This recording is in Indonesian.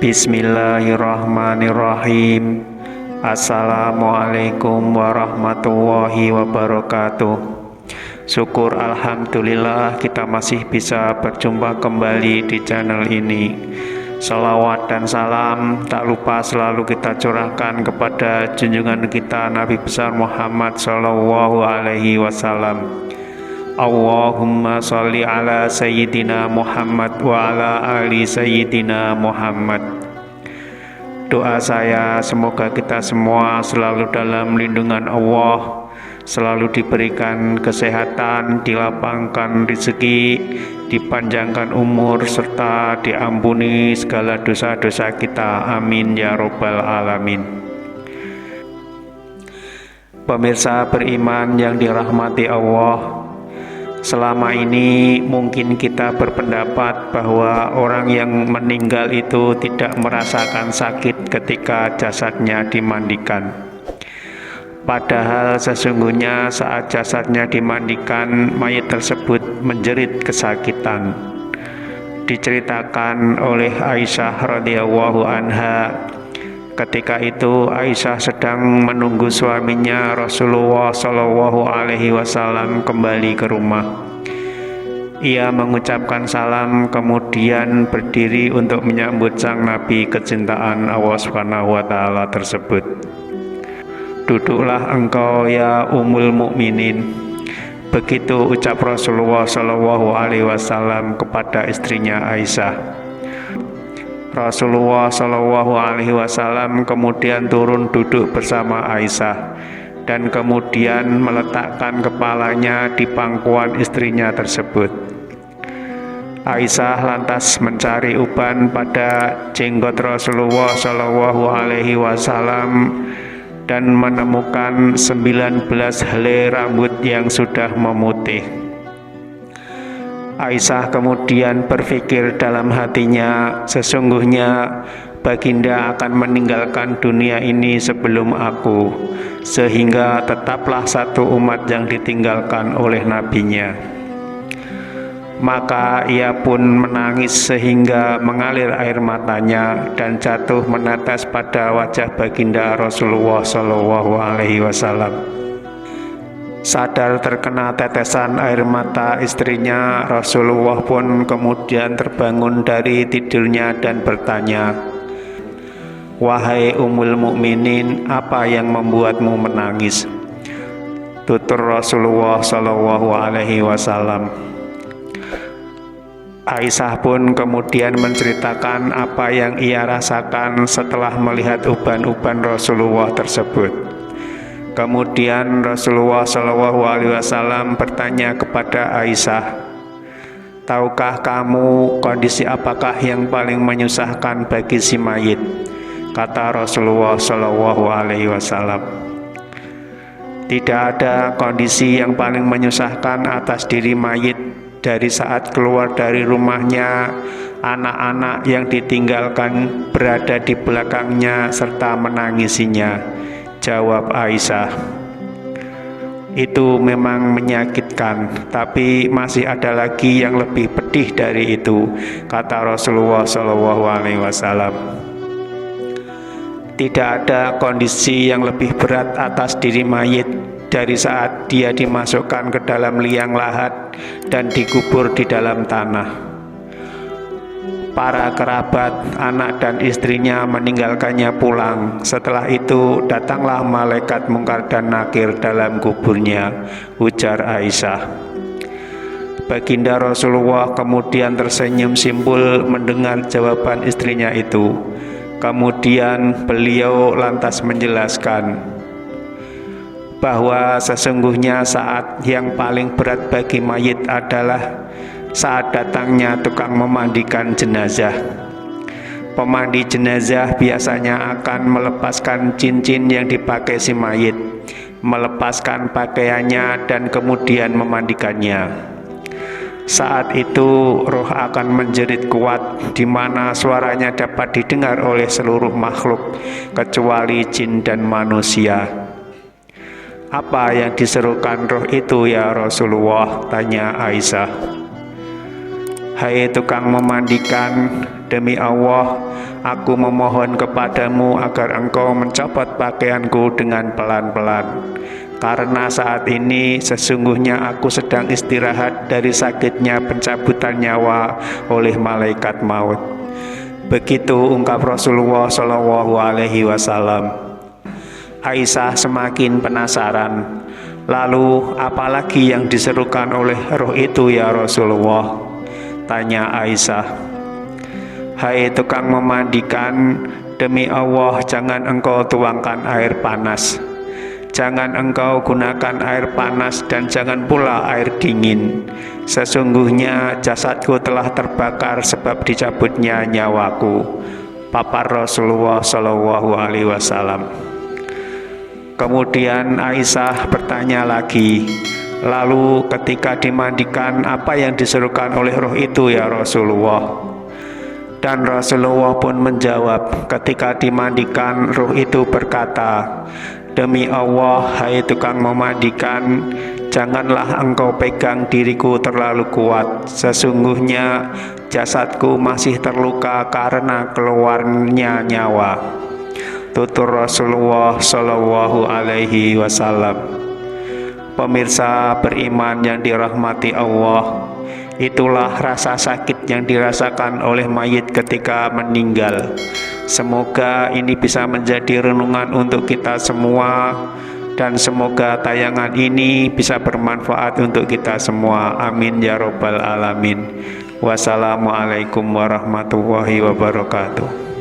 Bismillahirrahmanirrahim. Assalamualaikum warahmatullahi wabarakatuh. Syukur alhamdulillah kita masih bisa berjumpa kembali di channel ini. Salawat dan salam tak lupa selalu kita curahkan kepada junjungan kita Nabi besar Muhammad Sallallahu Alaihi Wasallam. Allahumma sholli ala Sayyidina Muhammad wa ala ali Sayyidina Muhammad. Doa saya semoga kita semua selalu dalam lindungan Allah, selalu diberikan kesehatan, dilapangkan rezeki, dipanjangkan umur, serta diampuni segala dosa-dosa kita. Amin ya robbal alamin. Pemirsa beriman yang dirahmati Allah, selama ini mungkin kita berpendapat bahwa orang yang meninggal itu tidak merasakan sakit ketika jasadnya dimandikan. Padahal sesungguhnya saat jasadnya dimandikan, mayat tersebut menjerit kesakitan. Diceritakan oleh Aisyah radhiyallahu anha, ketika itu Aisyah sedang menunggu suaminya Rasulullah Shallallahu Alaihi Wasallam kembali ke rumah. Ia mengucapkan salam kemudian berdiri untuk menyambut sang Nabi kecintaan Allah Subhanahu Wa Taala tersebut. Duduklah engkau ya Ummul Mukminin. Begitu ucap Rasulullah Shallallahu Alaihi Wasallam kepada istrinya Aisyah. Rasulullah Shallallahu Alaihi Wasallam kemudian turun duduk bersama Aisyah dan kemudian meletakkan kepalanya di pangkuan istrinya tersebut. Aisyah lantas mencari uban pada jenggot Rasulullah Shallallahu Alaihi Wasallam dan menemukan 19 helai rambut yang sudah memutih. Aisyah kemudian berpikir dalam hatinya, sesungguhnya baginda akan meninggalkan dunia ini sebelum aku, sehingga tetaplah satu umat yang ditinggalkan oleh nabinya. Maka ia pun menangis sehingga mengalir air matanya dan jatuh menetes pada wajah baginda Rasulullah Shallallahu Alaihi Wasallam. Sadar terkena tetesan air mata istrinya, Rasulullah pun kemudian terbangun dari tidurnya dan bertanya, "Wahai Ummul Mukminin, apa yang membuatmu menangis?" Tutur Rasulullah Shallallahu Alaihi Wasallam. Aisyah pun kemudian menceritakan apa yang ia rasakan setelah melihat uban-uban Rasulullah tersebut. Kemudian Rasulullah Shallallahu Alaihi Wasallam bertanya kepada Aisyah, "Tahukah kamu kondisi apakah yang paling menyusahkan bagi si mayit?" Kata Rasulullah Shallallahu Alaihi Wasallam, "Tidak ada kondisi yang paling menyusahkan atas diri mayit dari saat keluar dari rumahnya, anak-anak yang ditinggalkan berada di belakangnya serta menangisinya." Jawab Aisyah, "Itu memang menyakitkan, tapi masih ada lagi yang lebih pedih dari itu," kata Rasulullah Shallallahu Alaihi Wasallam. Tidak ada kondisi yang lebih berat atas diri mayit dari saat dia dimasukkan ke dalam liang lahat dan dikubur di dalam tanah. Para kerabat, anak dan istrinya meninggalkannya pulang. Setelah itu datanglah malaikat Mungkar dan Nakir dalam kuburnya, ujar Aisyah. Baginda Rasulullah kemudian tersenyum simpul mendengar jawaban istrinya itu. Kemudian beliau lantas menjelaskan bahwa sesungguhnya saat yang paling berat bagi mayit adalah saat datangnya tukang memandikan jenazah. Pemandi jenazah biasanya akan melepaskan cincin yang dipakai si mayit, melepaskan pakaiannya dan kemudian memandikannya. Saat itu roh akan menjerit kuat, di mana suaranya dapat didengar oleh seluruh makhluk kecuali jin dan manusia. "Apa yang diserukan roh itu ya Rasulullah?" tanya Aisyah. "Hai tukang memandikan, Demi Allah, aku memohon kepadamu agar engkau mencopot pakaianku dengan pelan-pelan. Karena saat ini sesungguhnya aku sedang istirahat dari sakitnya pencabutan nyawa oleh malaikat maut. Begitu ungkap Rasulullah Shallallahu Alaihi Wasallam. Aisyah semakin penasaran. Lalu apalagi yang diserukan oleh roh itu ya Rasulullah? Tanya Aisyah. Hai tukang memandikan, demi Allah jangan engkau tuangkan air panas. Jangan engkau gunakan air panas dan jangan pula air dingin. Sesungguhnya jasadku telah terbakar sebab dicabutnya nyawaku. Papar Rasulullah Shallallahu Alaihi Wasallam. Kemudian Aisyah bertanya lagi, lalu ketika dimandikan apa yang diserukan oleh roh itu ya Rasulullah? Dan Rasulullah pun menjawab, ketika dimandikan roh itu berkata, demi Allah, hai tukang memandikan, janganlah engkau pegang diriku terlalu kuat. Sesungguhnya jasadku masih terluka karena keluarnya nyawa. Tutur Rasulullah Shallallahu Alaihi Wasallam. Pemirsa beriman yang dirahmati Allah, itulah rasa sakit yang dirasakan oleh mayit ketika meninggal. Semoga ini bisa menjadi renungan untuk kita semua, dan semoga tayangan ini bisa bermanfaat untuk kita semua. Amin ya robbal alamin. Wassalamualaikum warahmatullahi wabarakatuh.